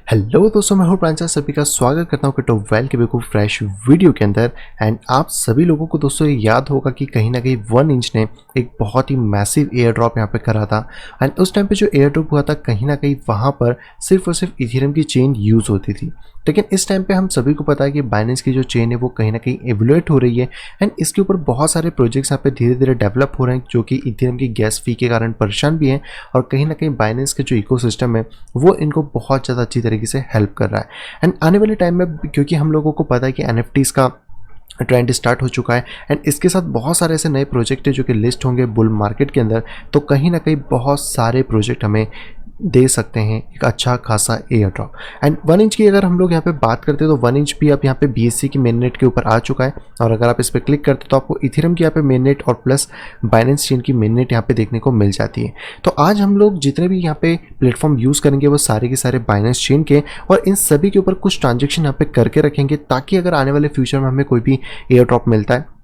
Hello दोस्तों, मैं हूं प्रांचा। सभी का स्वागत करता हूं क्रिप्टो वेल के बिल्कुल फ्रेश वीडियो के अंदर। एंड आप सभी लोगों को दोस्तों ये याद होगा कि कहीं ना कहीं 1inch ने एक बहुत ही मैसिव एयर ड्रॉप यहाँ पे करा था। एंड उस टाइम पे जो एयर ड्रॉप हुआ था कहीं ना कहीं वहाँ पर सिर्फ और सिर्फ इथेरियम की चेन यूज़ होती थी। लेकिन इस टाइम पे हम सभी को पता है कि बाइनेंस की जो चेन है वो कहीं ना कहीं एवोल्यूट हो रही है। एंड इसके ऊपर बहुत सारे प्रोजेक्ट्स यहाँ पे धीरे धीरे डेवलप हो रहे हैं जो कि इथेरियम की गैस फी के कारण परेशान भी हैं। और कहीं ना कहीं बाइनेंस के जो इकोसिस्टम है वो इनको बहुत ज़्यादा अच्छी तरीके से हेल्प कर रहा है। एंड आने वाले टाइम में क्योंकि हम लोगों को पता है कि NFTs का ट्रेंड स्टार्ट हो चुका है एंड इसके साथ बहुत सारे ऐसे नए प्रोजेक्ट हैं जो कि लिस्ट होंगे बुल मार्केट के अंदर, तो कहीं ना कहीं बहुत सारे प्रोजेक्ट हमें दे सकते हैं एक अच्छा खासा एयर ड्रॉप। एंड 1inch की अगर हम लोग यहाँ पे बात करते हैं तो 1inch भी अब यहाँ पे BSC की मेन नेट के ऊपर आ चुका है। और अगर आप इस पर क्लिक करते तो आपको इथेरियम की यहाँ पे मेन नेट और प्लस बाइनेंस चेन की मेन नेट यहाँ पे देखने को मिल जाती है। तो आज हम लोग जितने भी यहाँ पे प्लेटफॉर्म यूज़ करेंगे वो सारे के सारे बाइनेंस चेन के, और इन सभी के ऊपर कुछ ट्रांजेक्शन यहाँ पे करके रखेंगे ताकि अगर आने वाले फ्यूचर में हमें कोई भी एयर ड्रॉप मिलता है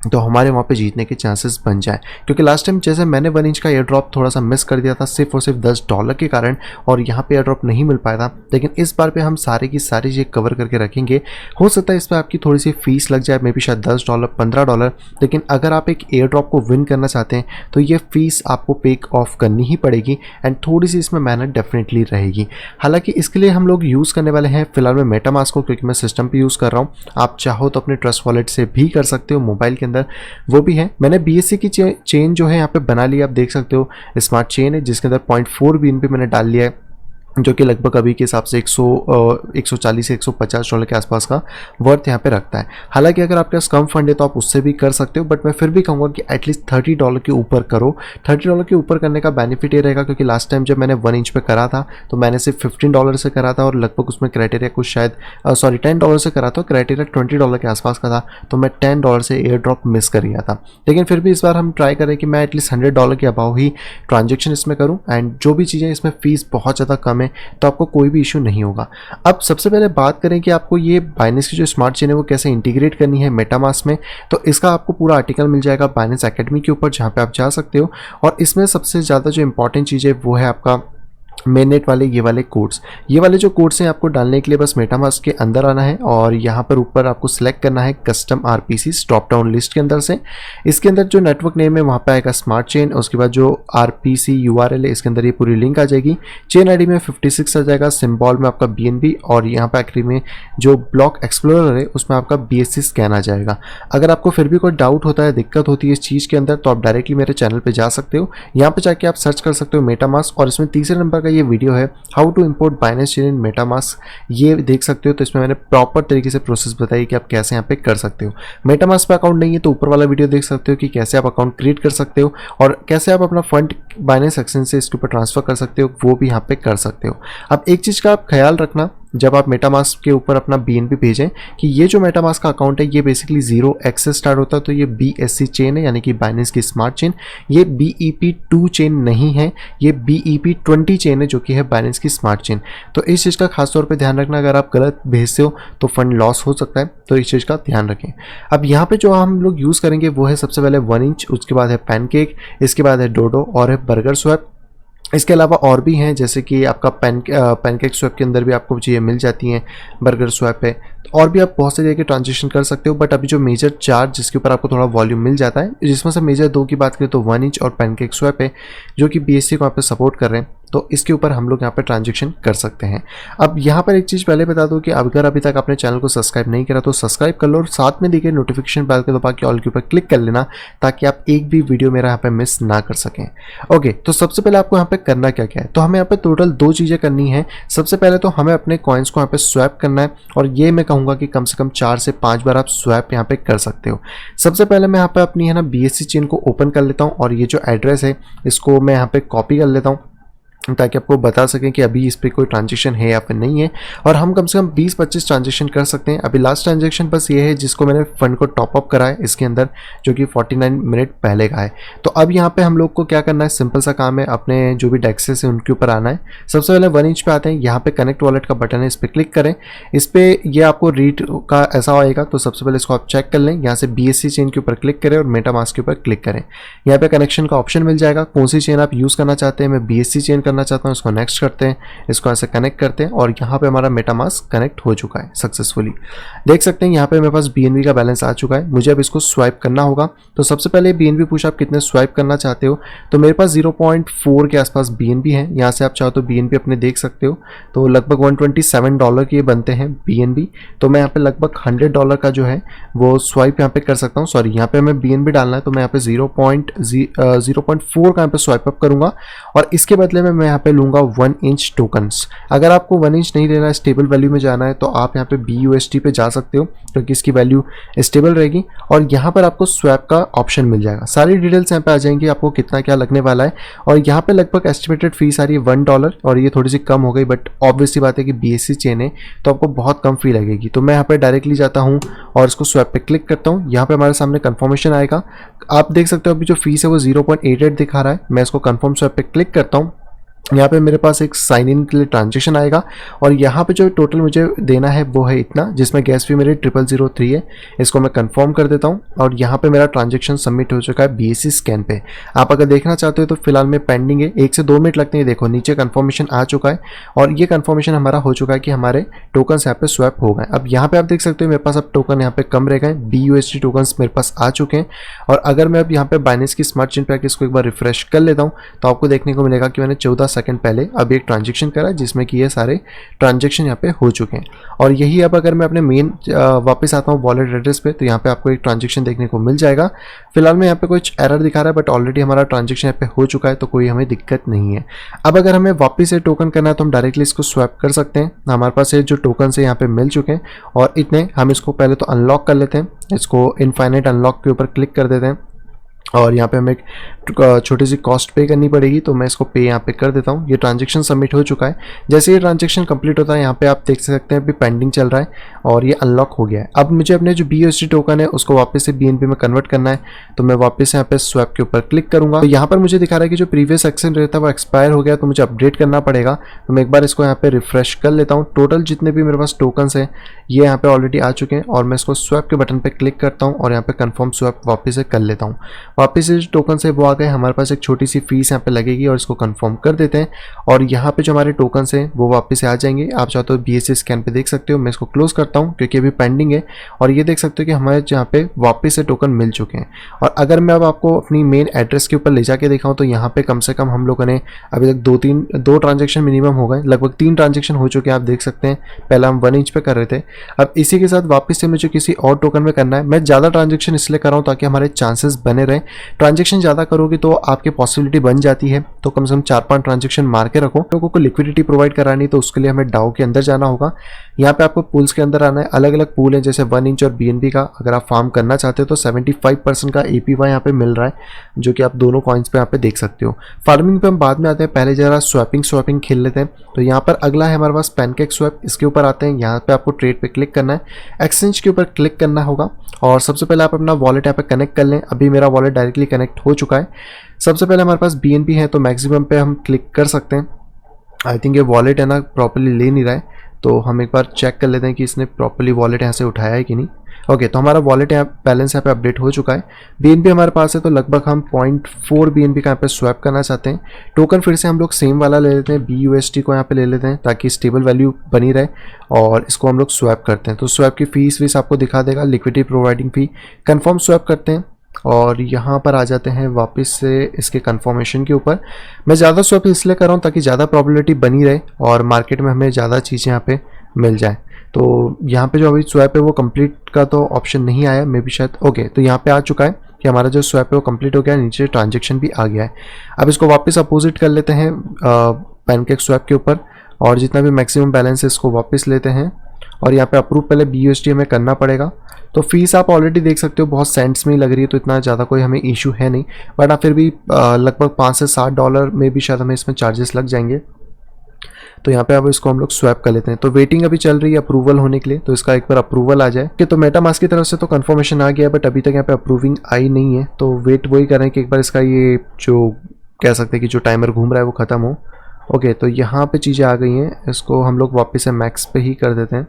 तो हमारे वहाँ पे जीतने के चांसेस बन जाए। क्योंकि लास्ट टाइम जैसे मैंने 1inch का एयर ड्रॉप थोड़ा सा मिस कर दिया था सिर्फ और सिर्फ $10 के कारण, और यहाँ पे एयर ड्रॉप नहीं मिल पाया था। लेकिन इस बार पे हम सारे की सारी चीज़ कवर करके रखेंगे। हो सकता है इस पर आपकी थोड़ी सी फीस लग जाए, मे बी शायद $10 $15, लेकिन अगर आप एक एयर ड्रॉप को विन करना चाहते हैं तो ये फीस आपको पे ऑफ करनी ही पड़ेगी। एंड थोड़ी सी इसमें मेहनत डेफिनेटली रहेगी। हालांकि इसके लिए हम लोग यूज़ करने वाले हैं फिलहाल में मेटामास्क को, क्योंकि मैं सिस्टम पर यूज़ कर रहा हूँ। आप चाहो तो अपने ट्रस्ट वॉलेट से भी कर सकते हो, मोबाइल के अंदर वो भी है। मैंने BSC की चेन जो है यहाँ पे बना लिया, आप देख सकते हो स्मार्ट चेन है जिसके अंदर 0.4 BNB मैंने डाल लिया है, जो कि लगभग अभी के हिसाब से 140 से $150 के आसपास का वर्थ यहाँ पे रखता है। हालांकि अगर आपके पास कम फंड है तो आप उससे भी कर सकते हो, बट मैं फिर भी कहूँगा कि एटलीस्ट $30 के ऊपर करो। $30 के ऊपर करने का बेनिफिट ये रहेगा क्योंकि लास्ट टाइम जब मैंने 1inch पे करा था तो मैंने सिर्फ $15 से करा था और लगभग उसमें क्राइटेरिया कुछ शायद $10 से करा था, क्राइटेरिया $20 के आसपास का था, तो मैं $10 से एयर ड्रॉप मिस कर गया था। लेकिन फिर भी इस बार हम ट्राई करें कि मैं एटलीस्ट $100 के अबाव ही ट्रांजेक्शन इसमें करूँ। एंड जो भी चीज़ें इसमें फीस बहुत ज़्यादा कम है तो आपको कोई भी इशू नहीं होगा। अब सबसे पहले बात करें कि आपको ये बाइनेंस की जो स्मार्ट चेन है वो कैसे इंटीग्रेट करनी है मेटामास्क में, तो इसका आपको पूरा आर्टिकल मिल जाएगा बाइनेंस एकेडमी के ऊपर, जहाँ पे आप जा सकते हो। और इसमें सबसे ज़्यादा जो इंपॉर्टेंट चीज़ है वो है आपका मेन नेट वाले ये वाले कोड्स। ये वाले जो कोड्स हैं आपको डालने के लिए बस मेटामास्क के अंदर आना है और यहाँ पर ऊपर आपको सिलेक्ट करना है custom RPC drop down list के अंदर से। इसके अंदर जो नेटवर्क नेम है वहाँ पे आएगा स्मार्ट चेन, उसके बाद जो RPC URL है इसके अंदर ये पूरी लिंक आ जाएगी। चेन ID में 56 आ जाएगा, सिंबल में आपका BNB, और यहाँ पे आखिरी में जो ब्लॉक एक्सप्लोरर है उसमें आपका BSC स्कैन आ जाएगा। अगर आपको फिर भी कोई डाउट होता है, दिक्कत होती है इस चीज़ के अंदर, तो आप डायरेक्टली मेरे चैनल पर जा सकते हो। यहाँ पर जाके आप सर्च कर सकते हो मेटामास्क, और इसमें तीसरे नंबर का ये वीडियो है how to import Binance chain in MetaMask, ये देख सकते हो। तो इसमें मैंने प्रॉपर तरीके से प्रोसेस बताई कि आप कैसे यहाँ पे कर सकते हो। मेटामास्क पे अकाउंट नहीं है तो ऊपर वाला वीडियो देख सकते हो कि कैसे आप अकाउंट क्रिएट कर सकते हो और कैसे आप अपना फंड बाइनेंस एक्सचेंज से इसके ऊपर ट्रांसफर कर सकते हो, वो भी यहाँ पे कर सकते हो। अब एक चीज़ का आप ख्याल रखना जब आप मेटामास्क के ऊपर अपना BNB भेजें कि ये जो मेटामास्क का अकाउंट है ये बेसिकली 0x से स्टार्ट होता है, तो ये BSC चेन है यानी कि बाइनेंस की स्मार्ट चेन। ये BEP2 चेन नहीं है, ये BEP20 चेन है जो कि है बाइनेंस की स्मार्ट चेन। तो इस चीज़ का खास तौर पे ध्यान रखना, अगर आप गलत भेजते हो तो फंड लॉस हो सकता है, तो इस चीज़ का ध्यान रखें। अब यहाँ पे जो हम लोग यूज़ करेंगे वो है सबसे पहले 1inch, उसके बाद है पैनकेक, इसके बाद है डोडो और है बर्गर स्वैप। इसके अलावा और भी हैं जैसे कि आपका पैनकेक स्वैप के अंदर भी आपको चीज़ें मिल जाती हैं, बर्गर स्वैप है, तो और भी आप बहुत से तरीके ट्रांजेक्शन कर सकते हो। बट अभी जो मेजर चार्ज जिसके ऊपर आपको थोड़ा वॉल्यूम मिल जाता है, जिसमें से मेजर दो की बात करें तो 1inch और पैनकेक स्वैप है जो कि BSC को यहाँ पे सपोर्ट कर रहे हैं, तो इसके ऊपर हम लोग यहाँ पे ट्रांजेक्शन कर सकते हैं। अब यहाँ पर एक चीज़ पहले बता दूँ कि अगर अभी तक आपने चैनल को सब्सक्राइब नहीं करा तो सब्सक्राइब कर लो और साथ में दिखे नोटिफिकेशन बेल के दबा के ऑल के ऊपर क्लिक कर लेना ताकि आप एक भी वीडियो मेरा यहाँ पे मिस ना कर सकें। ओके, तो सबसे पहले आपको यहाँ पे करना क्या क्या है, तो हमें यहाँ पे टोटल 2 चीज़ें करनी है। सबसे पहले तो हमें अपने कॉइन्स को यहाँ पे स्वैप करना है, और ये मैं कहूँगा कि कम से कम 4 से 5 बार आप स्वैप यहाँ पे कर सकते हो। सबसे पहले मैं यहाँ पे अपनी है ना BSC चेन को ओपन कर लेता हूँ, और ये जो एड्रेस है इसको मैं यहाँ पे कॉपी कर लेता हूँ ताकि आपको बता सकें कि अभी इस पर कोई ट्रांजेक्शन है या फिर नहीं है। और हम कम से कम 20-25 ट्रांजेक्शन कर सकते हैं। अभी लास्ट ट्रांजेक्शन बस ये है जिसको मैंने फंड को टॉपअप करा है इसके अंदर, जो कि 49 मिनट पहले का है। तो अब यहाँ पे हम लोग को क्या करना है, सिंपल सा काम है, अपने जो भी डेक्सेस है उनके ऊपर आना है। सबसे पहले 1inch पे आते हैं, यहाँ पे कनेक्ट वॉलेट का बटन है, इस पर क्लिक करें। इस पर ये आपको रीड का ऐसा आएगा, तो सबसे पहले इसको आप चेक कर लें। यहाँ से BSC चेन के ऊपर क्लिक करें और मेटामास्क के ऊपर क्लिक करें। यहाँ पे कनेक्शन का ऑप्शन मिल जाएगा, कौन सी चेन आप यूज़ करना चाहते हैं। मैं BSC चेन करना करना चाहता हूँ इसको नेक्स्ट करते हैं, इसको ऐसे कनेक्ट करते हैं और यहाँ पे हमारा मेटामास्क कनेक्ट हो चुका है सक्सेसफुली। देख सकते हैं यहाँ पे मेरे पास BNB का बैलेंस आ चुका है। मुझे अब इसको स्वाइप करना होगा। तो सबसे पहले BNB पूछा आप कितने स्वाइप करना चाहते हो, तो मेरे पास 0.4 के आसपास BNB है। यहाँ से आप चाहो तो BNB अपने देख सकते हो, तो लगभग $127 के बनते हैं BNB। तो मैं यहाँ पे लगभग $100 का जो है वो स्वाइप यहाँ पे कर सकता हूँ। सॉरी, यहाँ पे हमें BNB डालना है, तो मैं यहाँ पे 0.4 का यहाँ पे स्वाइप अप करूंगा और इसके बदले में मैं यहाँ पे लूंगा 1 इंच टोकन्स। अगर आपको 1 इंच नहीं लेना है, स्टेबल वैल्यू में जाना है, तो आप यहाँ पे BUSD पे जा सकते हो क्योंकि इसकी वैल्यू स्टेबल रहेगी और यहाँ पर आपको स्वैप का ऑप्शन मिल जाएगा। सारी डिटेल्स यहाँ पे आ जाएंगी, आपको कितना क्या लगने वाला है। और यहाँ पे लगभग एस्टिमेटेड फीस आ रही है $1 और ये थोड़ी सी कम हो गई, बट ऑब्वियसली बात है कि BSC चेन है तो आपको बहुत कम फी लगेगी। तो मैं यहाँ पे डायरेक्टली जाता हूँ और इसको स्वैप पे क्लिक करता हूँ। यहाँ पे हमारे सामने कंफर्मेशन आएगा। आप देख सकते हो अभी जो फीस है वो 0.88 दिखा रहा है। मैं इसको कंफर्म स्वैप पे क्लिक करता हूँ। यहाँ पे मेरे पास एक साइन इन के लिए ट्रांजेक्शन आएगा और यहाँ पे जो टोटल मुझे देना है वो है इतना, जिसमें गैस फी मेरी 0003 है। इसको मैं कंफर्म कर देता हूँ और यहाँ पे मेरा ट्रांजेक्शन सबमिट हो चुका है BSC स्कैन पे। आप अगर देखना चाहते हो तो फिलहाल में पेंडिंग है, 1 से 2 मिनट लगते हैं। देखो नीचे कंफर्मेशन आ चुका है और ये कंफर्मेशन हमारा हो चुका है कि हमारे टोकन्स यहाँ पे स्वैप हो गए। अब यहाँ पे आप देख सकते हो मेरे पास अब टोकन यहाँ पे कम रह गए, BUSD टोकन्स मेरे पास आ चुके हैं। और अगर मैं अब यहाँ पे बाइनेंस की स्मार्ट चेन पैकेज को एक बार रिफ्रेश कर लेता हूँ तो आपको देखने को मिलेगा कि मैंने 14 सेकंड पहले अब एक ट्रांजैक्शन करा जिसमें कि ये सारे ट्रांजैक्शन यहाँ पे हो चुके हैं। और यही अब अगर मैं अपने मेन वापस आता हूँ वॉलेट एड्रेस पे तो यहाँ पे आपको एक ट्रांजैक्शन देखने को मिल जाएगा। फिलहाल में यहाँ पे कुछ एरर दिखा रहा है बट ऑलरेडी हमारा ट्रांजैक्शन यहाँ पे हो चुका है तो कोई हमें दिक्कत नहीं है। अब अगर हमें वापस से टोकन करना है तो हम डायरेक्टली इसको स्वैप कर सकते हैं। हमारे पास ये जो टोकन है यहाँ पे मिल चुके हैं और इतने हम इसको पहले तो अनलॉक कर लेते हैं। इसको इनफाइनाइट अनलॉक के ऊपर क्लिक कर देते हैं और यहाँ पे हमें एक छोटी सी कॉस्ट पे करनी पड़ेगी तो मैं इसको पे यहाँ पे कर देता हूँ। ये ट्रांजैक्शन सबमिट हो चुका है। जैसे ये ट्रांजैक्शन कंप्लीट होता है यहाँ पे आप देख सकते हैं अभी पेंडिंग चल रहा है और ये अनलॉक हो गया है। अब मुझे अपने जो BUSD टोकन है उसको वापस से BNB में कन्वर्ट करना है तो मैं वापस यहाँ पे स्वैप के ऊपर क्लिक करूंगा। तो यहाँ पर मुझे दिखा रहा है कि जो प्रीवियस एक्शन रेट था वो एक्सपायर हो गया तो मुझे अपडेट करना पड़ेगा। तो मैं एक बार इसको यहाँ पे रिफ्रेश कर लेता हूँ। टोटल जितने भी मेरे पास टोकन्स हैं ये यहाँ पे ऑलरेडी आ चुके हैं और मैं इसको स्वैप के बटन पे क्लिक करता हूँ और यहाँ पे कंफर्म स्वैप वापस से कर लेता हूँ। वापस से जो टोकन है वो आ गए। हमारे पास एक छोटी सी फीस यहाँ पे लगेगी और इसको कंफर्म कर देते हैं और यहाँ पे जो हमारे टोकन हैं वो वापस से आ जाएंगे। आप चाहो तो BSC स्कैन पे देख सकते हो। मैं इसको क्लोज करता हूँ क्योंकि अभी पेंडिंग है और ये देख सकते हो कि हमारे यहाँ पे वापस से टोकन मिल चुके हैं। और अगर मैं अब आपको अपनी मेन एड्रेस के ऊपर ले जाके दिखाऊँ तो यहाँ पे कम से कम हम लोगों ने अभी तक दो ट्रांजेक्शन मिनिमम हो गए, लगभग 3 ट्रांजेक्शन हो चुके हैं। आप देख सकते हैं पहले हम 1 इंच पे कर रहे थे, अब इसी के साथ वापस से मुझे किसी और टोकन में करना है। मैं ज़्यादा ट्रांजेक्शन इसलिए कर रहा हूँ ताकि हमारे चांसेस बने रहें। ट्रांजेक्शन ज़्यादा करोगे तो आपकी पॉसिबिलिटी बन जाती है, तो कम से कम 4-5 ट्रांजेक्शन मार के रखो। लोगों को लिक्विडिटी प्रोवाइड करानी तो उसके लिए हमें डाउ के अंदर जाना होगा। यहाँ पे आपको पूल्स के अंदर आना है। अलग अलग पूल है जैसे 1 इंच और BNB का। अगर आप फार्म करना चाहते हो तो 75% का APY यहाँ पे मिल रहा है जो कि आप दोनों कॉइन्स पे यहाँ पे देख सकते हो। फार्मिंग पे हम बाद में आते हैं, पहले जरा स्वैपिंग खेल लेते हैं। तो यहाँ पर अगला है हमारे पास पैनकेक स्वैप। इसके ऊपर आते हैं। यहाँ पे आपको ट्रेड पे क्लिक करना है, एक्सचेंज के ऊपर क्लिक करना होगा और सबसे पहले आप अपना वॉलेट यहाँ पे कनेक्ट कर लें। अभी मेरा वॉलेट डायरेक्टली कनेक्ट हो चुका है। सबसे पहले हमारे पास BNB है तो मैक्सिमम पे हम क्लिक कर सकते हैं। आई थिंक ये वॉलेट है ना प्रॉपर्ली ले नहीं रहा है तो हम एक बार चेक कर लेते हैं कि इसने प्रॉपर्ली वॉलेट यहाँ से उठाया है कि नहीं। ओके, तो हमारा वॉलेट यहाँ बैलेंस यहाँ पे अपडेट हो चुका है। BNB हमारे पास है तो लगभग हम 0.4 BNB का यहाँ पे स्वैप करना चाहते हैं। टोकन फिर से हम लोग सेम वाला ले लेते हैं, BUSD को यहाँ पे ले लेते हैं ताकि स्टेबल वैल्यू बनी रहे और इसको हम लोग स्वैप करते हैं। तो स्वैप की फीस आपको दिखा देगा, लिक्विडिटी प्रोवाइडिंग फी। कन्फर्म स्वैप करते हैं और यहाँ पर आ जाते हैं वापस से इसके कंफर्मेशन के ऊपर। मैं ज़्यादा स्वैप इसलिए कर रहा हूँ ताकि ज़्यादा प्रोबेबिलिटी बनी रहे और मार्केट में हमें ज़्यादा चीज़ें यहाँ पे मिल जाए। तो यहाँ पे जो अभी स्वैप है वो कंप्लीट का तो ऑप्शन नहीं आया, मे भी शायद। ओके, तो यहाँ पे आ चुका है कि हमारा जो स्वैप है वो कंप्लीट हो गया है, नीचे ट्रांजेक्शन भी आ गया है। अब इसको वापस अपोजिट कर लेते हैं पैनकेक स्वैप के ऊपर और जितना भी मैक्सिमम बैलेंस है इसको वापस लेते हैं और यहाँ पे अप्रूव पहले BUSD हमें करना पड़ेगा। तो फीस आप ऑलरेडी देख सकते हो बहुत सेंट्स में ही लग रही है तो इतना ज़्यादा कोई हमें इशू है नहीं, बट फिर भी लगभग $5 से $7 में भी शायद हमें इसमें चार्जेस लग जाएंगे। तो यहाँ पे अब इसको हम लोग स्वैप कर लेते हैं। तो वेटिंग अभी चल रही है अप्रूवल होने के लिए, तो इसका एक बार अप्रूवल आ जाए कि तो मेटामास्क की तरफ से तो कंफर्मेशन आ गया है बट अभी तक यहाँ पे अप्रूविंग आई नहीं है। तो वेट वही कर रहे हैं कि एक बार इसका ये जो कह सकते हैं कि जो टाइमर घूम रहा है वो ख़त्म हो। ओके, तो यहाँ पे चीज़ें आ गई हैं, इसको हम लोग वापस से मैक्स पे ही कर देते हैं।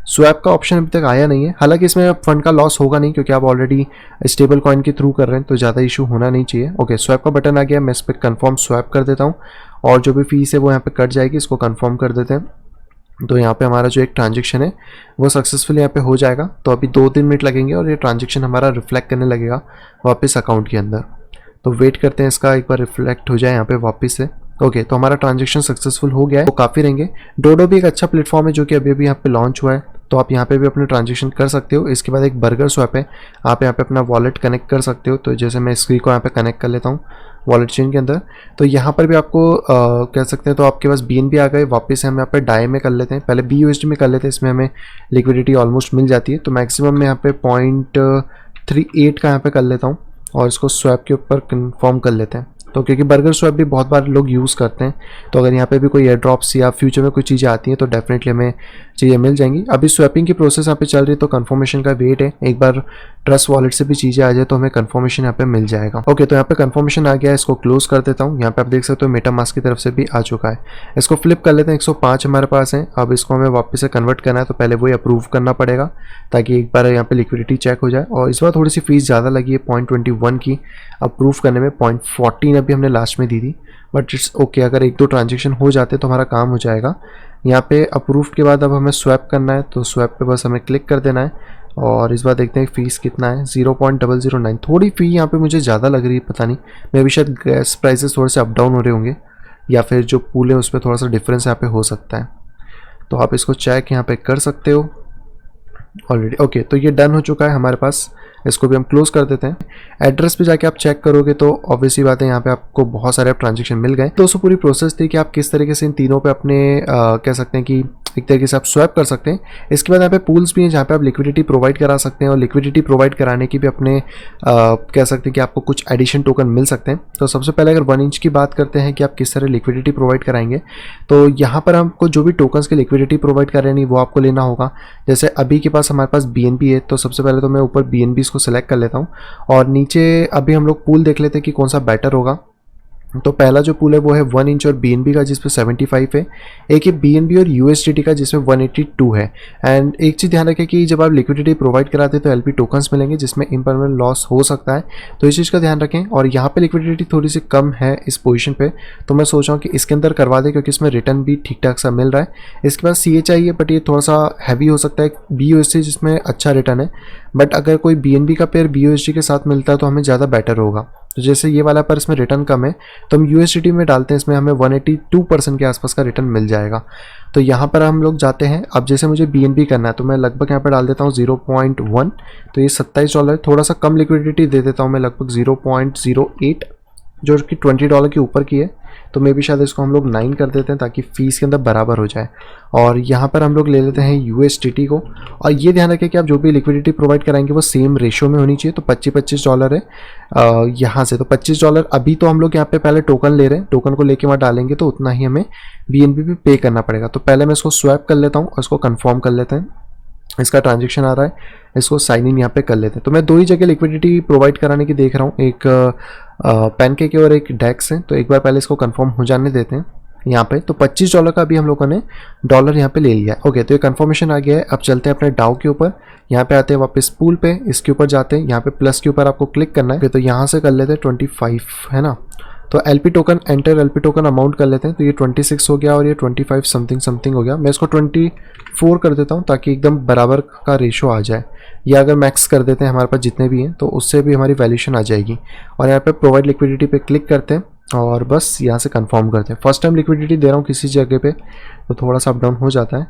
स्वैप का ऑप्शन अभी तक आया नहीं है, हालांकि इसमें फंड का लॉस होगा नहीं क्योंकि आप ऑलरेडी स्टेबल कॉइन के थ्रू कर रहे हैं तो ज़्यादा इशू होना नहीं चाहिए। ओके, स्वैप का बटन आ गया, मैं इस पर कंफर्म स्वैप कर देता हूँ और जो भी फीस है वो यहाँ पे कट जाएगी। इसको कंफर्म कर देते हैं। तो यहाँ पे हमारा जो एक ट्रांजेक्शन है वो सक्सेसफुल यहाँ पे हो जाएगा। तो अभी 2-3 मिनट लगेंगे और ये ट्रांजेक्शन हमारा रिफ्लेक्ट करने लगेगा वापस अकाउंट के अंदर। तो वेट करते हैं इसका एक बार रिफ्लेक्ट हो जाए यहाँ पे वापस से। ओके, तो हमारा ट्रांजेक्शन सक्सेसफुल हो गया है। तो काफ़ी रहेंगे। डोडो भी एक अच्छा प्लेटफॉर्म है जो कि अभी अभी यहाँ पे लॉन्च हुआ है, तो आप यहाँ पे भी अपने ट्रांजेक्शन कर सकते हो। इसके बाद एक बर्गर स्वैप है, आप यहाँ पे अपना वॉलेट कनेक्ट कर सकते हो। तो जैसे मैं इसकी को यहाँ पे कनेक्ट कर लेता हूँ वॉलेट चेन के अंदर, तो यहाँ पर भी आपको कह सकते हैं। तो आपके पास BNB आ गए, वापस से हम यहाँ पे डाई में कर लेते हैं, पहले BUSD में कर लेते हैं। इसमें हमें लिक्विडिटी ऑलमोस्ट मिल जाती है। तो मैक्सिमम मैं यहाँ पे 0.38 का यहाँ पे कर लेता हूँ और इसको स्वैप के ऊपर कन्फर्म कर लेते हैं। तो क्योंकि बर्गर स्वैप भी बहुत बार लोग यूज़ करते हैं, तो अगर यहाँ पे भी कोई एयर ड्रॉप्स या फ्यूचर में कोई चीज़ें आती हैं तो डेफिनेटली हमें चीज़ें मिल जाएंगी। अभी स्वैपिंग की प्रोसेस यहाँ पे चल रही है, तो कंफर्मेशन का वेट है। एक बार ट्रस्ट वॉलेट से भी चीज़ें आ जाए तो हमें कंफर्मेशन यहाँ पे मिल जाएगा। ओके, तो यहाँ पे कंफर्मेशन आ गया है, इसको क्लोज कर देता हूँ। यहाँ पे आप देख सकते हो मेटामास्क की तरफ से भी आ चुका है। इसको फ्लिप कर लेते हैं। 105 हमारे पास है। अब इसको हमें वापस से कन्वर्ट करना है, तो पहले वही अप्रूव करना पड़ेगा ताकि एक बार यहाँ पे लिक्विडिटी चेक हो जाए। और इस बार थोड़ी सी फीस ज़्यादा लगी है 0.21 की, अप्रूव करने में 0.14 अभी हमने लास्ट में दी थी, बट इट्स ओके। अगर 1-2 ट्रांजेक्शन हो जाते तो हमारा काम हो जाएगा। यहाँ पे अप्रूव के बाद अब हमें स्वैप करना है, तो स्वैप पे बस हमें क्लिक कर देना है। और इस बार देखते हैं फीस कितना है, 0.009। थोड़ी फ़ी यहाँ पे मुझे ज़्यादा लग रही है, पता नहीं, मे भी शायद गैस प्राइसेस थोड़े से अप डाउन हो रहे होंगे, या फिर जो पूल है उस पर थोड़ा सा डिफरेंस यहाँ पे हो सकता है। तो आप इसको चेक यहाँ पे कर सकते हो ऑलरेडी। ओके, तो ये डन हो चुका है हमारे पास। इसको भी हम क्लोज कर देते हैं। एड्रेस पे जाके आप चेक करोगे तो ऑब्वियसली बात है, यहाँ पे आपको बहुत सारे ट्रांजेक्शन मिल गए। दोस्तों पूरी प्रोसेस थी कि आप किस तरीके से इन तीनों पे अपने कह सकते हैं कि एक तरीके से आप स्वैप कर सकते हैं। इसके बाद यहाँ पे पूल्स भी हैं जहाँ पे आप लिक्विडिटी प्रोवाइड करा सकते हैं, और लिक्विडिटी प्रोवाइड कराने की भी अपने कह सकते हैं कि आपको कुछ एडिशन टोकन मिल सकते हैं। तो सबसे पहले अगर 1 इंच की बात करते हैं कि आप किस तरह लिक्विडिटी प्रोवाइड कराएंगे, तो यहाँ पर हमको जो भी टोकन्स की लिक्विडिटी प्रोवाइड कर रहे हैं वो आपको लेना होगा। जैसे अभी के पास हमारे पास BNB है, तो सबसे पहले तो मैं ऊपर BNB को सिलेक्ट कर लेता हूँ, और नीचे अभी हम लोग पूल देख लेते हैं कि कौन सा बेटर होगा। तो पहला जो पूल है वो है 1 इंच और BNB का, जिसपे 75 है। एक है BNB और USDT का जिसमें 182 है। एंड एक चीज़ ध्यान रखें कि जब आप लिक्विडिटी प्रोवाइड कराते हैं तो LP टोकन्स मिलेंगे जिसमें इम्परमेंट लॉस हो सकता है, तो इस चीज़ का ध्यान रखें। और यहाँ पे लिक्विडिटी थोड़ी सी कम है इस पोजीशन पे, तो मैं सोच रहा हूँ कि इसके अंदर करवा दें क्योंकि इसमें रिटर्न भी ठीक ठाक सा मिल रहा है। इसके बाद CHI है, बट ये थोड़ा सा हैवी हो सकता है। BUSD जिसमें अच्छा रिटर्न है, बट अगर कोई BNB का पेयर BUSD के साथ मिलता है तो हमें ज़्यादा बेटर होगा। तो जैसे ये वाला पर इसमें रिटर्न कम है, तो हम USDT में डालते हैं, इसमें हमें 182% के आसपास का रिटर्न मिल जाएगा। तो यहाँ पर हम लोग जाते हैं। अब जैसे मुझे BNB करना है तो मैं लगभग यहाँ पर डाल देता हूँ 0.1, तो ये $27। थोड़ा सा कम लिक्विडिटी दे देता हूँ मैं, लगभग 0.08, जो कि $20 के ऊपर की है। तो मे भी शायद इसको हम लोग 9 कर देते हैं ताकि फीस के अंदर बराबर हो जाए। और यहाँ पर हम लोग ले लेते हैं USDT को, और ये ध्यान रखें कि आप जो भी लिक्विडिटी प्रोवाइड कराएंगे वो सेम रेशियो में होनी चाहिए। तो $25 है यहाँ से, तो $25 अभी तो हम लोग यहाँ पे पहले टोकन ले रहे हैं, टोकन को लेके वहाँ डालेंगे तो उतना ही हमें BNB भी पे करना पड़ेगा। तो पहले मैं इसको स्वैप कर लेता हूँ और इसको कन्फर्म कर लेते हैं। इसका ट्रांजेक्शन आ रहा है, इसको साइन इन यहाँ पे कर लेते हैं। तो मैं 2 ही जगह लिक्विडिटी प्रोवाइड कराने की देख रहा हूँ, एक पैनकेक और एक डेक्स है। तो एक बार पहले इसको कंफर्म हो जाने देते हैं यहाँ पे। तो $25 का भी हम लोगों ने डॉलर यहाँ पे ले लिया है। ओके, तो ये कंफर्मेशन आ गया है। अब चलते हैं अपने डाउ के ऊपर, यहाँ पे आते हैं वापस पूल पे, इसके ऊपर जाते हैं, यहाँ पे प्लस के ऊपर आपको क्लिक करना है। तो यहाँ से कर लेते हैं 25 है ना। तो LP token enter LP token amount कर लेते हैं। तो ये 26 हो गया और ये 25 समथिंग हो गया। मैं इसको 24 कर देता हूँ ताकि एकदम बराबर का रेशो आ जाए, या अगर मैक्स कर देते हैं हमारे पास जितने भी हैं तो उससे भी हमारी वैल्यूशन आ जाएगी। और यहाँ पे प्रोवाइड लिक्विडिटी पे क्लिक करते हैं और बस यहाँ से कंफर्म करते हैं। फर्स्ट टाइम लिक्विडिटी दे रहा हूँ किसी जगह पे, तो थोड़ा सा अप डाउन हो जाता है।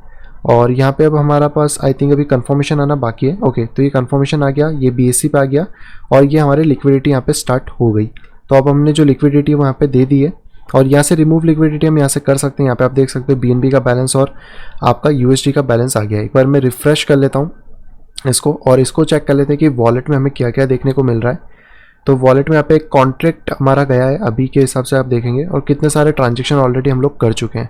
और यहाँ पे अब हमारा पास आई थिंक अभी कंफर्मेशन आना बाकी है। ओके, तो ये कंफर्मेशन आ गया, ये BSC पे आ गया और ये हमारी लिक्विडिटी यहाँ पे स्टार्ट हो गई। तो अब हमने जो लिक्विडिटी वहाँ पे दे दी है, और यहाँ से रिमूव लिक्विडिटी हम यहाँ से कर सकते हैं। यहाँ पे आप देख सकते हैं BNB का बैलेंस और आपका USD का बैलेंस आ गया है। एक बार मैं रिफ्रेश कर लेता हूँ इसको, और इसको चेक कर लेते हैं कि वॉलेट में हमें क्या क्या देखने को मिल रहा है। तो वॉलेट में यहाँ पे एक कॉन्ट्रैक्ट हमारा गया है अभी के हिसाब से आप देखेंगे, और कितने सारे ट्रांजेक्शन ऑलरेडी हम लोग कर चुके हैं।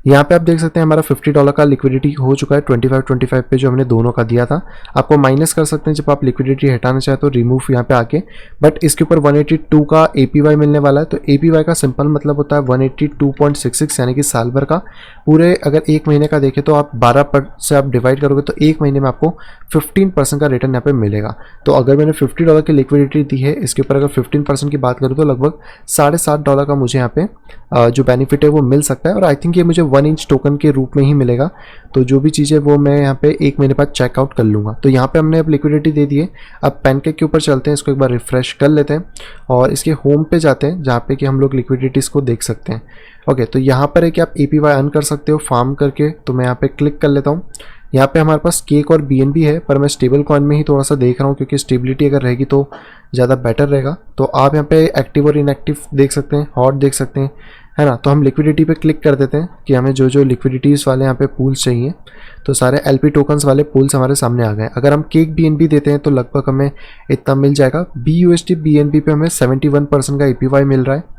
यहाँ पे आप देख सकते हैं हमारा $50 का लिक्विडिटी हो चुका है 25 पे जो हमने दोनों का दिया था। आपको माइनस कर सकते हैं जब आप लिक्विडिटी हटाना चाहे तो रिमूव यहाँ पे आके, बट इसके ऊपर 182 का APY मिलने वाला है। तो APY का सिंपल मतलब होता है 182.66, यानी कि साल भर का पूरे अगर एक महीने का देखें तो आप 12 से आप डिवाइड करोगे तो एक महीने में आपको 15% का रिटर्न यहाँ पे मिलेगा। तो अगर मैंने $50 की लिक्विडिटी दी है, इसके ऊपर अगर 15% की बात करूँ तो लगभग $7.5 का मुझे यहाँ पे जो बेनिफिट है वो मिल सकता है। और आई थिंक ये मुझे 1 इंच टोकन के रूप में ही मिलेगा। तो जो भी चीज़ है वो मैं यहाँ पे एक महीने बाद चेकआउट कर लूँगा। तो यहाँ पे हमने अब लिक्विडिटी दे दी है। अब पैनकेक के ऊपर चलते हैं, इसको एक बार रिफ्रेश कर लेते हैं और इसके होम पे जाते हैं जहाँ पे कि हम लोग लिक्विडिटीज़ को देख सकते हैं। ओके, तो यहाँ पर है कि आप APY अर्न कर सकते हो फार्म करके। तो मैं यहाँ पे क्लिक कर लेता हूँ। यहाँ पे हमारे पास केक और BNB है, पर मैं स्टेबल कॉइन में ही थोड़ा सा देख रहा हूँ क्योंकि स्टेबिलिटी अगर रहेगी तो ज़्यादा बेटर रहेगा। तो आप यहाँ पे एक्टिव और इनएक्टिव देख सकते हैं, हॉट देख सकते हैं, है ना। तो हम लिक्विडिटी पे क्लिक कर देते हैं कि हमें जो जो लिक्विडिटीज़ वाले यहाँ पे पूल्स चाहिए, तो सारे LP टोकन्स वाले पूल्स हमारे सामने आ गए। अगर हम केक BNB देते हैं तो लगभग हमें इतना मिल जाएगा। BUSD BNB पे हमें 71% का APY मिल रहा है।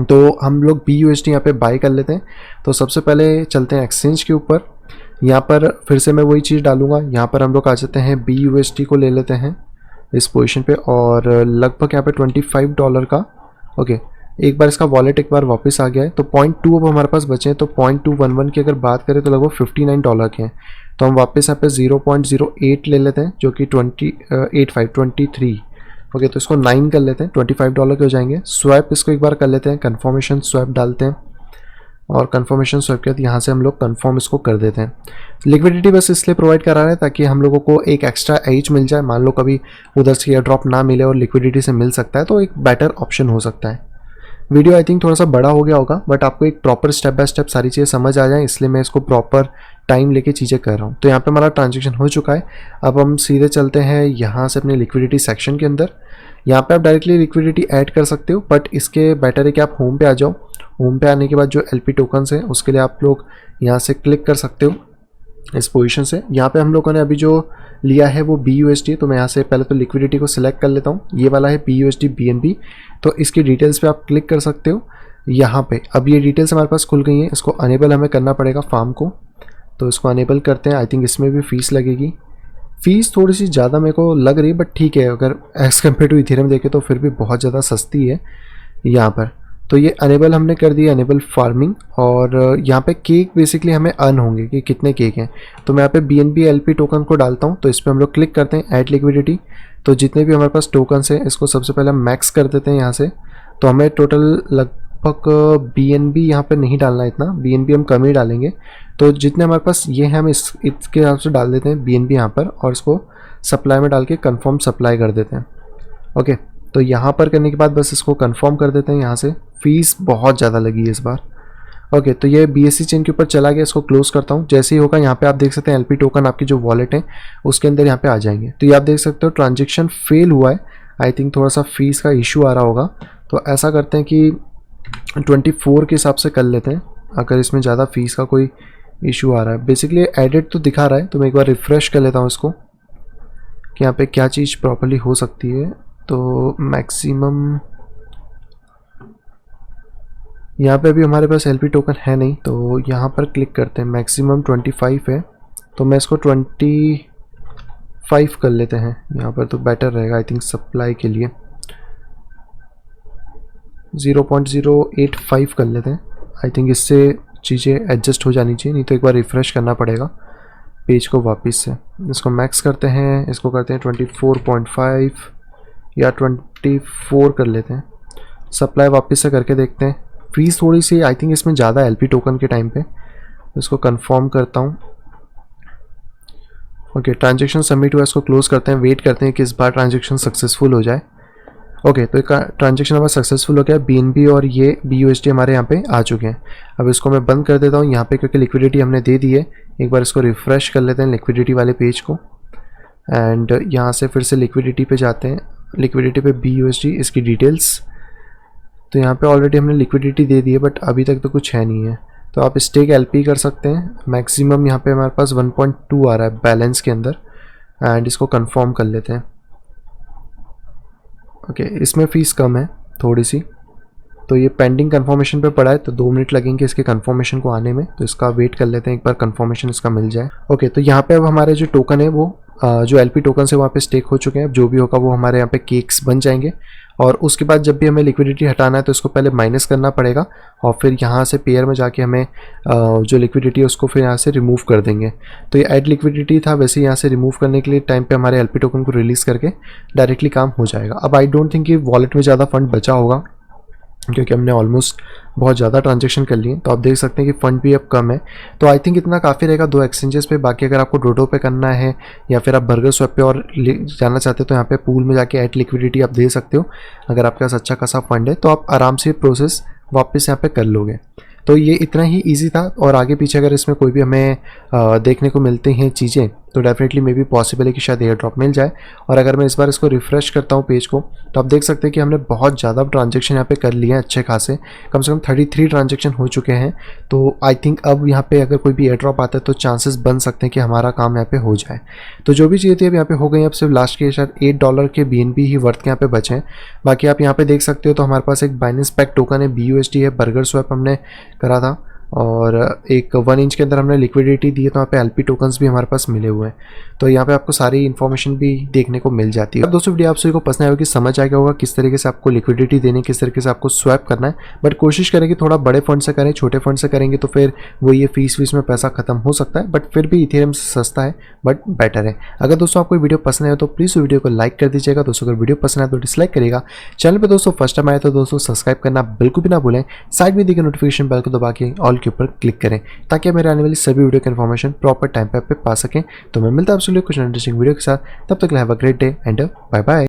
तो हम लोग BUSD यहाँ पे बाय कर लेते हैं। तो सबसे पहले चलते हैं एक्सचेंज के ऊपर। यहाँ पर फिर से मैं वही चीज़ डालूंगा। यहाँ पर हम लोग आ जाते हैं, BUSD को ले लेते हैं इस पोजीशन पे और लगभग यहाँ पे $25 का। ओके, एक बार इसका वॉलेट एक बार वापस आ गया है। तो 0.2 अब हमारे पास बचे हैं। तो 0.211 की अगर बात करें तो लगभग $59 के हैं। तो हम वापस यहाँ पे 0.08 ले लेते हैं जो कि 23। ओके, तो इसको 9 कर लेते हैं, $25 के हो जाएंगे। स्वैप इसको एक बार कर लेते हैं, कन्फर्मेशन स्वैप डालते हैं और कन्फर्मेशन स्वैप के बाद यहाँ से हम लोग कन्फर्म इसको कर देते हैं। लिक्विडिटी बस इसलिए प्रोवाइड करा रहे हैं ताकि हम लोगों को एक एक्स्ट्रा एज मिल जाए। मान लो कभी उधर से एयर ड्रॉप ना मिले और लिक्विडिटी से मिल सकता है तो एक बेटर ऑप्शन हो सकता है। वीडियो आई थिंक थोड़ा सा बड़ा हो गया होगा, बट आपको एक प्रॉपर स्टेप बाय स्टेप सारी चीज़ें समझ आ जाए, इसलिए मैं इसको प्रॉपर टाइम लेके चीज़ें कर रहा हूँ। तो यहाँ पे हमारा ट्रांजेक्शन हो चुका है। अब हम सीधे चलते हैं यहाँ से अपने लिक्विडिटी सेक्शन के अंदर। यहाँ पे आप डायरेक्टली लिक्विडिटी ऐड कर सकते हो, बट इसके बेटर है कि आप होम पे आ जाओ। होम पे आने के बाद जो LP टोकन्स हैं उसके लिए आप लोग यहाँ से क्लिक कर सकते हो इस पोजीशन से। यहाँ पे हम लोगों ने अभी जो लिया है वो BUSD, तो मैं यहाँ से पहले तो लिक्विडिटी को सिलेक्ट कर लेता हूँ। ये वाला है BUSD BNB। तो इसकी डिटेल्स पे आप क्लिक कर सकते हो यहाँ पे। अब ये डिटेल्स हमारे पास खुल गई हैं। इसको अनेबल हमें करना पड़ेगा फार्म को, तो इसको अनेबल करते हैं। आई थिंक इसमें भी फ़ीस लगेगी। फ़ीस थोड़ी सी ज़्यादा मेरे को लग रही है, बट ठीक है, अगर एज़ कम्पेयर टू इथेरियम देखें तो फिर भी बहुत ज़्यादा सस्ती है यहाँ पर। तो ये अनेबल हमने कर दिया, अनेबल फार्मिंग। और यहाँ पे केक बेसिकली हमें अर्न होंगे कि कितने केक हैं। तो मैं यहाँ पे BNB LP टोकन को डालता हूँ। तो इस पर हम लोग क्लिक करते हैं, ऐड लिक्विडिटी। तो जितने भी हमारे पास टोकन्स हैं इसको सबसे पहले हम मैक्स कर देते हैं यहाँ से। तो हमें टोटल लगभग BNB यहाँ पे नहीं डालना है इतना, BNB हम कम ही डालेंगे। तो जितने हमारे पास ये हैं हम इसके हिसाब से डाल देते हैं BNB यहाँ पर, और इसको सप्लाई में डाल के कन्फर्म सप्लाई कर देते हैं। ओके, तो यहाँ पर करने के बाद बस इसको कंफर्म कर देते हैं यहाँ से। फ़ीस बहुत ज़्यादा लगी है इस बार। ओके, तो ये BSC चेन के ऊपर चला गया। इसको क्लोज करता हूँ। जैसे ही होगा यहाँ पे आप देख सकते हैं LP टोकन आपकी जो वॉलेट है उसके अंदर यहाँ पे आ जाएंगे। तो ये आप देख सकते हो ट्रांजेक्शन फेल हुआ है। आई थिंक थोड़ा सा फीस का इशू आ रहा होगा। तो ऐसा करते हैं कि 24 के हिसाब से कर लेते हैं, अगर इसमें ज़्यादा फीस का कोई इशू आ रहा है। बेसिकली एडिट तो दिखा रहा है, तो मैं एक बार रिफ़्रेश कर लेता हूँ इसको कि यहाँ पे क्या चीज़ प्रॉपर्ली हो सकती है। तो मैक्सिमम यहाँ पे अभी हमारे पास LP टोकन है नहीं, तो यहाँ पर क्लिक करते हैं। मैक्सिमम 25 है, तो मैं इसको 25 कर लेते हैं यहाँ पर, तो बेटर रहेगा आई थिंक सप्लाई के लिए। 0.085 कर लेते हैं। आई थिंक इससे चीज़ें एडजस्ट हो जानी चाहिए, नहीं तो एक बार रिफ़्रेश करना पड़ेगा पेज को वापस से। इसको मैक्स करते हैं, इसको करते हैं 24.5 या 24 कर लेते हैं। सप्लाई वापस से करके देखते हैं। फीस थोड़ी सी आई थिंक इसमें ज़्यादा LP टोकन के टाइम पे। इसको कंफर्म करता हूँ। ओके, ट्रांजेक्शन सबमिट हुआ, इसको क्लोज करते हैं। वेट करते हैं कि इस बार ट्रांजेक्शन सक्सेसफुल हो जाए। ओके, तो एक ट्रांजेक्शन हमारा सक्सेसफुल हो गया। BNB और ये BUSD हमारे यहाँ पे आ चुके हैं। अब इसको मैं बंद कर देता हूँ यहाँ पे, क्योंकि लिक्विडिटी हमने दे दी है। एक बार इसको रिफ़्रेश कर लेते हैं लिक्विडिटी वाले पेज को, एंड यहाँ से फिर से लिक्विडिटी पे जाते हैं। लिक्विडिटी पे BUSD, इसकी डिटेल्स। तो यहाँ पे ऑलरेडी हमने लिक्विडिटी दे दी है, बट अभी तक तो कुछ है नहीं है। तो आप स्टेक LP कर सकते हैं। मैक्सिमम यहाँ पे हमारे पास 1.2 आ रहा है बैलेंस के अंदर, एंड इसको कंफर्म कर लेते हैं। ओके, इसमें फ़ीस कम है थोड़ी सी। तो ये पेंडिंग कंफर्मेशन पे पड़ा है, तो 2 मिनट लगेंगे इसके कंफर्मेशन को आने में, तो इसका वेट कर लेते हैं एक बार कंफर्मेशन इसका मिल जाए। ओके, तो यहाँ पे अब हमारे जो टोकन है वो जो एलपी टोकन से वहाँ पे स्टेक हो चुके हैं। अब जो भी होगा वो हमारे यहाँ पे केक्स बन जाएंगे, और उसके बाद जब भी हमें लिक्विडिटी हटाना है तो इसको पहले माइनस करना पड़ेगा, और फिर यहाँ से पेयर में जाके हमें जो लिक्विडिटी है उसको फिर यहाँ से रिमूव कर देंगे। तो ये ऐड लिक्विडिटी था, वैसे यहाँ से रिमूव करने के लिए टाइम पे हमारे एलपी टोकन को रिलीज़ करके डायरेक्टली काम हो जाएगा। अब आई डोंट थिंक कि वॉलेट में ज़्यादा फंड बचा होगा, क्योंकि हमने ऑलमोस्ट बहुत ज़्यादा ट्रांजैक्शन कर लिए। तो आप देख सकते हैं कि फ़ंड भी अब कम है, तो आई थिंक इतना काफ़ी रहेगा 2 एक्सचेंजेस पे। बाकी अगर आपको डोडो पे करना है या फिर आप बर्गर स्वैप पे और जाना चाहते हो तो यहाँ पे पूल में जाके ऐड लिक्विडिटी आप दे सकते हो। अगर आपके पास अच्छा खासा फंड है तो आप आराम से प्रोसेस वापस यहाँ पे कर लोगे। तो ये इतना ही ईजी था, और आगे पीछे अगर इसमें कोई भी हमें देखने को मिलते हैं चीज़ें तो डेफिनेटली मे बी पॉसिबल है कि शायद एयर ड्रॉप मिल जाए। और अगर मैं इस बार इसको रिफ़्रेश करता हूँ पेज को, तो आप देख सकते हैं कि हमने बहुत ज़्यादा ट्रांजेक्शन यहाँ पे कर लिए हैं, अच्छे खासे, कम से कम 33 ट्रांजेक्शन हो चुके हैं। तो आई थिंक अब यहाँ पे अगर कोई भी एयर ड्रॉप आता है तो चांसेस बन सकते हैं कि हमारा काम यहाँ पे हो जाए। तो जो भी चीज़ें थी अब यहाँ पे हो गई। अब सिर्फ लास्ट के शायद $8 के BNB ही वर्थ के यहाँ पे बचे हैं। बाकी आप यहाँ पे देख सकते हो तो हमारे पास एक बाइनेंस पैक टोकन है, BUSD है, बर्गर स्वैप हमने करा था, और एक 1 इंच के अंदर हमने लिक्विडिटी दी है, तो यहाँ पे एलपी टोकन्स भी हमारे पास मिले हुए हैं। तो यहाँ पे आपको सारी इन्फॉर्मेशन भी देखने को मिल जाती है। अब दोस्तों वीडियो आप सभी को पसंद आएगा कि समझ आ गया होगा किस तरीके से आपको लिक्विडिटी देनी, किस तरीके से आपको स्वैप करना है। बट कोशिश करें कि थोड़ा बड़े फंड से करें, छोटे फंड से करेंगे तो फिर वो ये फीस में पैसा खत्म हो सकता है। बट फिर भी इथेरियम सस्ता है बट बेटर है। अगर दोस्तों आपको वीडियो पसंद आए तो प्लीज़ वीडियो को लाइक कर दीजिएगा। दोस्तों अगर वीडियो पसंद आए तो डिसलाइक करिएगा। चैनल पर दोस्तों फर्स्ट टाइम आए तो दोस्तों सब्सक्राइब करना बिल्कुल भी ना भूलें। साइड में दिखे नोटिफिकेशन बेल को दबा के ऑल के ऊपर क्लिक करें, ताकि मेरे आने वाली सभी वीडियो की इन्फॉर्मेशन प्रॉपर टाइम पे पा सकें। तो मैं मिलता हूं आपसे कुछ इंटरेस्टिंग वीडियो के साथ। तब तक have a great day and bye bye.